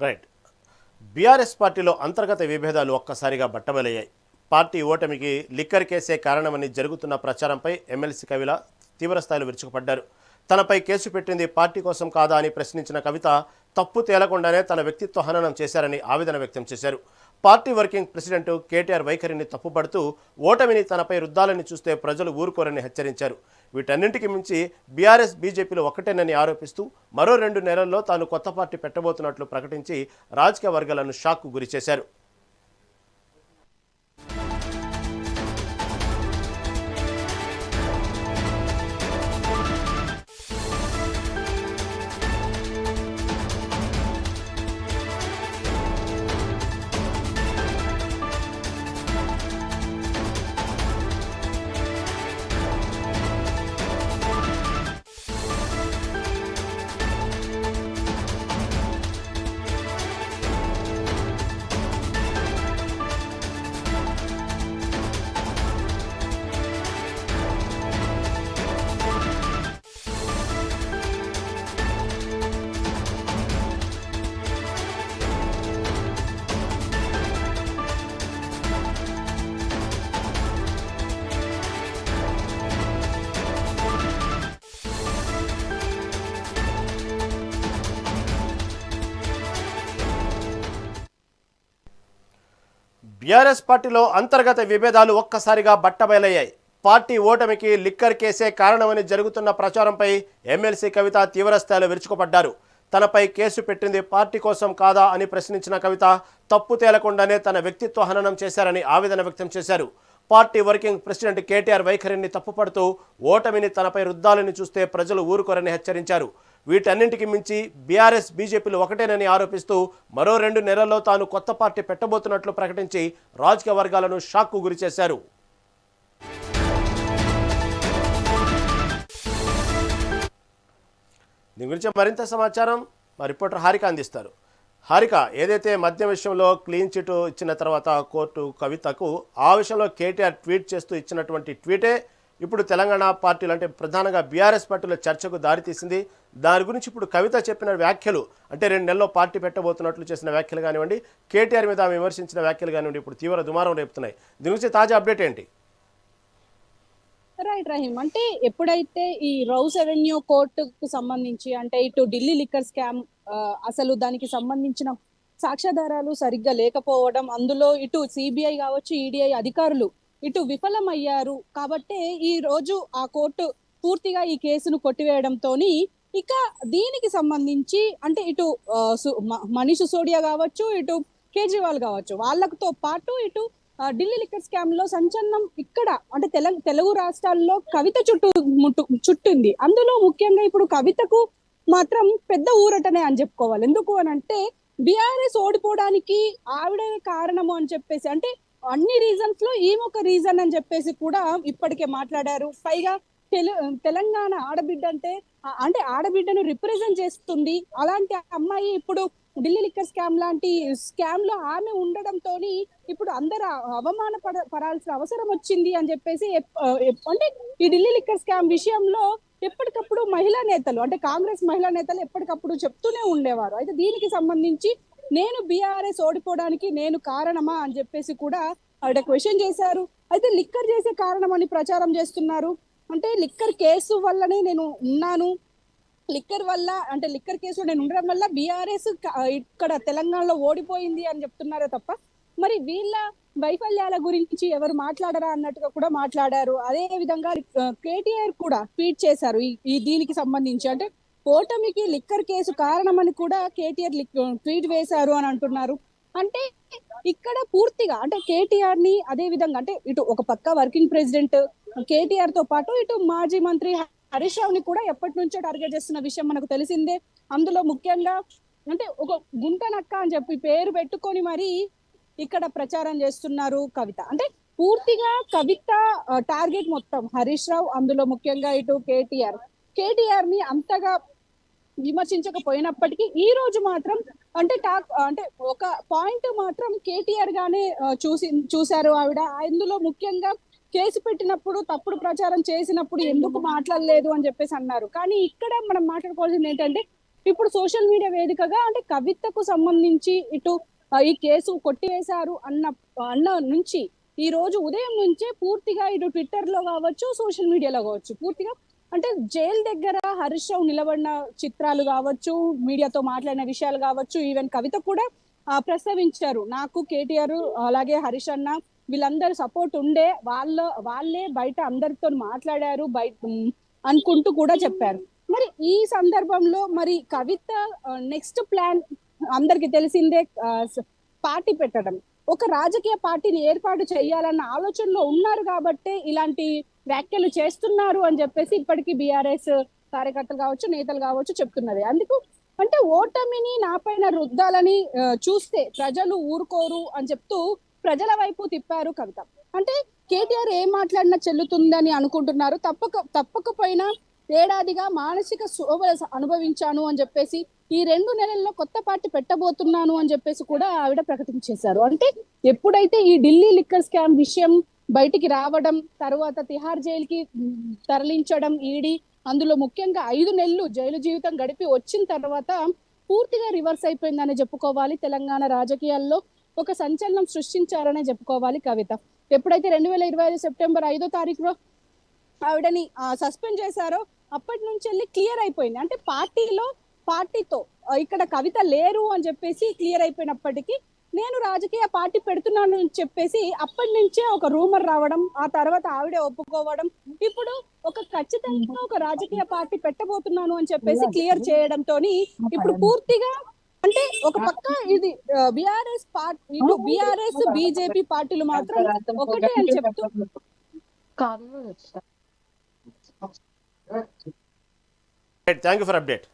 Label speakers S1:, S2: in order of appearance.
S1: Right. BRS పార్టీలో అంతర్గత విభేదాలు ఒక్కసారిగా బట్టబయలయ్యాయి. పార్టీ ఓటమికి లిక్కర్ కేసే కారణమని జరుగుతున్న ప్రచారంపై ఎమ్మెల్సీ కవిల తీవ్రస్థాయిలో విరుచుకుపడ్డారు. తనపై కేసు పెట్టింది పార్టీ కోసం కాదా అని ప్రశ్నించిన కవిత తప్పు తేలకుండానే తన వ్యక్తిత్వ హననం చేశారని ఆవేదన వ్యక్తం చేశారు. పార్టీ వర్కింగ్ ప్రెసిడెంట్ కేటీఆర్ వైఖరిని తప్పుపడుతూ ఓటమిని తనపై రుద్దాలని చూస్తే ప్రజలు ఊరుకోరని హెచ్చరించారు. వీటన్నింటికి మించి బీఆర్ఎస్ బీజేపీలు ఒక్కటేనని ఆరోపిస్తూ మరో 2 నెలల్లో తాను కొత్త పార్టీ పెట్టబోతున్నట్లు ప్రకటించి రాజకీయ వర్గాలను షాక్కు గురిచేశారు. బీఆర్ఎస్ పార్టీలో అంతర్గత విభేదాలు ఒక్కసారిగా బట్టబయలయ్యాయి. పార్టీ ఓటమికి లిక్కర్ కేసే కారణమని జరుగుతున్న ప్రచారంపై ఎమ్మెల్సీ కవిత తీవ్రస్థాయిలో విరుచుకుపడ్డారు. తనపై కేసు పెట్టింది పార్టీ కోసం కాదా అని ప్రశ్నించిన కవిత తప్పు తేలకుండానే తన వ్యక్తిత్వ హననం చేశారని ఆవేదన వ్యక్తం చేశారు. పార్టీ వర్కింగ్ ప్రెసిడెంట్ కేటీఆర్ వైఖరిని తప్పుపడుతూ ఓటమిని తనపై రుద్దాలని చూస్తే ప్రజలు ఊరుకోరని హెచ్చరించారు. వీటన్నింటికి మించి బీఆర్ఎస్ బీజేపీలు ఒకటేనని ఆరోపిస్తూ మరో 2 నెలల్లో తాను కొత్త పార్టీ పెట్టబోతున్నట్లు ప్రకటించి రాజకీయ వర్గాలను షాక్కు గురిచేశారు. దీని గురించి మరింత సమాచారం మా రిపోర్టర్ హారిక అందిస్తారు. హారిక, ఏదైతే మద్యం విషయంలో క్లీన్ చిట్ ఇచ్చిన తర్వాత కోర్టు కవితకు ఆ విషయంలో కేటీఆర్ ట్వీట్ చేస్తూ ఇచ్చినటువంటి ట్వీటే ఇప్పుడు తెలంగాణ పార్టీలు అంటే ప్రధానంగా బీఆర్ఎస్ పార్టీలో చర్చకు దారితీసింది. దాని గురించి ఇప్పుడు కవిత చెప్పిన వ్యాఖ్యలు అంటే 2 నెలల్లో పార్టీ పెట్టబోతున్నట్లు చేసిన వ్యాఖ్యలు కానివ్వండి, కేటీఆర్ మీద విమర్శించిన వ్యాఖ్యలు కానివ్వండి, ఇప్పుడు తీవ్ర దుమారం రేపుతున్నాయి. దీని గురించి తాజా అప్డేట్ ఏంటి?
S2: రైట్ రహీం, అంటే ఎప్పుడైతే ఈ రౌస్ అవెన్యూ కోర్టుకు సంబంధించి అంటే ఇటు ఢిల్లీ లిక్కర్ స్కామ్ అసలు దానికి సంబంధించిన సాక్ష్యాధారాలు సరిగ్గా లేకపోవడం, అందులో ఇటు సిబిఐ కావచ్చు ఈడీఐ అధికారులు ఇటు విఫలమయ్యారు కాబట్టే ఈ రోజు ఆ కోర్టు పూర్తిగా ఈ కేసును కొట్టివేయడంతో ఇక దీనికి సంబంధించి అంటే ఇటు మనీష్ సిసోడియా కావచ్చు, ఇటు కేజ్రీవాల్ కావచ్చు, వాళ్ళతో పాటు ఇటు ఢిల్లీ లిక్కర్ స్కామ్ లో సంచలనం ఇక్కడ అంటే తెలుగు రాష్ట్రాల్లో కవిత చుట్టింది. అందులో ముఖ్యంగా ఇప్పుడు కవితకు మాత్రం పెద్ద ఊరటనే అని చెప్పుకోవాలి. ఎందుకు అని అంటే బీఆర్ఎస్ ఓడిపోవడానికి ఆవిడే కారణము అని చెప్పేసి, అంటే అన్ని రీజన్స్ లో ఈమె రీజన్ అని చెప్పేసి కూడా ఇప్పటికే మాట్లాడారు. పైగా తెలంగాణ ఆడబిడ్డ అంటే ఆడబిడ్డను రిప్రజెంట్ చేస్తుంది. అలాంటి అమ్మాయి ఇప్పుడు ఢిల్లీ లిక్కర్ స్కామ్ లాంటి స్కామ్ లో ఆమె ఉండడంతో ఇప్పుడు అందరూ పడాల్సిన అవసరం వచ్చింది అని చెప్పేసి అంటే ఈ ఢిల్లీ లిక్కర్ స్కామ్ విషయంలో ఎప్పటికప్పుడు మహిళా నేతలు అంటే కాంగ్రెస్ మహిళా నేతలు ఎప్పటికప్పుడు చెప్తూనే ఉండేవారు. అయితే దీనికి సంబంధించి నేను బీఆర్ఎస్ ఓడిపోవడానికి నేను కారణమా అని చెప్పేసి కూడా ఆవిడ క్వశ్చన్ చేశారు. అయితే లిక్కర్ చేసే కారణం అని ప్రచారం చేస్తున్నారు. అంటే లిక్కర్ కేసు వల్లనే నేను ఉన్నాను, లిక్కర్ వల్ల అంటే లిక్కర్ కేసులో నేను ఉండడం వల్ల బీఆర్ఎస్ ఇక్కడ తెలంగాణలో ఓడిపోయింది అని చెప్తున్నారే తప్ప మరి వీళ్ళ వైఫల్యాల గురించి ఎవరు మాట్లాడరా అన్నట్టుగా కూడా మాట్లాడారు. అదే విధంగా కేటీఆర్ కూడా ట్వీట్ చేశారు ఈ దీనికి సంబంధించి, అంటే ఓటమికి లిక్కర్ కేసు కారణమని కూడా కేటీఆర్ ట్వీట్ వేశారు అని అంటున్నారు. అంటే ఇక్కడ పూర్తిగా అంటే కేటీఆర్ ని అదే విధంగా అంటే ఇటు ఒక పక్క వర్కింగ్ ప్రెసిడెంట్ కేటీఆర్ తో పాటు ఇటు మాజీ మంత్రి హరీష్ రావుని కూడా ఎప్పటి నుంచో టార్గెట్ చేస్తున్న విషయం మనకు తెలిసిందే. అందులో ముఖ్యంగా అంటే ఒక గుంట నక్క అని చెప్పి పేరు పెట్టుకొని మరి ఇక్కడ ప్రచారం చేస్తున్నారు కవిత. అంటే పూర్తిగా కవిత టార్గెట్ మొత్తం హరీష్ రావు, అందులో ముఖ్యంగా ఇటు కేటీఆర్ ని అంతగా విమర్శించకపోయినప్పటికీ ఈ రోజు మాత్రం అంటే అంటే ఒక పాయింట్ మాత్రం కేటీఆర్ గానే చూశారు ఆవిడ. ఇందులో ముఖ్యంగా కేసు పెట్టినప్పుడు తప్పుడు ప్రచారం చేసినప్పుడు ఎందుకు మాట్లాడలేదు అని చెప్పేసి అన్నారు. కానీ ఇక్కడ మనం మాట్లాడుకోవాల్సింది ఏంటంటే ఇప్పుడు సోషల్ మీడియా వేదికగా అంటే కవితకు సంబంధించి ఇటు ఈ కేసు కొట్టివేశారు అన్న నుంచి ఈ రోజు ఉదయం నుంచే పూర్తిగా ఇటు ట్విట్టర్ లో కావచ్చు, సోషల్ మీడియాలో కావచ్చు, పూర్తిగా అంటే జైలు దగ్గర హరీష్ రావు నిలబడిన చిత్రాలు కావచ్చు, మీడియాతో మాట్లాడిన విషయాలు కావచ్చు, ఈవెన్ కవిత కూడా ప్రస్తావించారు. నాకు కేటీఆర్ అలాగే హరీష్ అన్న వీళ్ళందరూ సపోర్ట్ ఉండే వాళ్ళే బయట అందరితో మాట్లాడారు బయట అనుకుంటూ కూడా చెప్పారు. మరి ఈ సందర్భంలో మరి కవిత నెక్స్ట్ ప్లాన్ అందరికి తెలిసిందే, పార్టీ పెట్టడం, ఒక రాజకీయ పార్టీని ఏర్పాటు చేయాలన్న ఆలోచనలో ఉన్నారు కాబట్టే ఇలాంటి వ్యాఖ్యలు చేస్తున్నారు అని చెప్పేసి ఇప్పటికీ బీఆర్ఎస్ కార్యకర్తలు కావచ్చు, నేతలు కావచ్చు చెప్తున్నది. అందుకు అంటే ఓటమిని నాపైన రుద్దాలని చూస్తే ప్రజలు ఊరుకోరు అని చెప్తూ ప్రజల వైపు తిప్పారు కవిత. అంటే కేటీఆర్ ఏం మాట్లాడినా చెల్లుతుందని అనుకుంటున్నారు. తప్పకపోయినా ఏడాదిగా మానసిక శోభ అనుభవించాను అని చెప్పేసి ఈ 2 నెలల్లో కొత్త పార్టీ పెట్టబోతున్నాను అని చెప్పేసి కూడా ఆవిడ ప్రకటించేశారు. అంటే ఎప్పుడైతే ఈ ఢిల్లీ లిక్కర్ స్కామ్ విషయం బయటికి రావడం, తర్వాత తిహార్ జైలుకి తరలించడం ఈడీ, అందులో ముఖ్యంగా 5 నెలలు జైలు జీవితం గడిపి వచ్చిన తర్వాత పూర్తిగా రివర్స్ అయిపోయిందనే చెప్పుకోవాలి. తెలంగాణ రాజకీయాల్లో ఒక సంచలనం సృష్టించారనే చెప్పుకోవాలి కవిత. ఎప్పుడైతే 2025 సెప్టెంబర్ 5వ తారీఖులో ఆవిడని సస్పెండ్ చేశారో అప్పటి నుంచి వెళ్ళి క్లియర్ అయిపోయింది. అంటే పార్టీతో ఇక్కడ కవిత లేరు అని చెప్పేసి క్లియర్ అయిపోయినప్పటికీ నేను రాజకీయ పార్టీ పెడుతున్నాను అని చెప్పేసి అప్పటి నుంచే ఒక రూమర్ రావడం, ఆ తర్వాత ఆవిడే ఒప్పుకోవడం, ఇప్పుడు ఖచ్చితంగా ఒక రాజకీయ పార్టీ పెట్టబోతున్నాను అని చెప్పేసి క్లియర్ చేయడంతో ఇప్పుడు పూర్తిగా అంటే ఒక పక్క ఇది బీఆర్ఎస్ పార్టీ, ఇటు బీఆర్ఎస్ బీజేపీ పార్టీలు మాత్రం ఒకటే అని చెప్తూ
S1: థ్యాంక్ యూ ఫర్ అప్డేట్.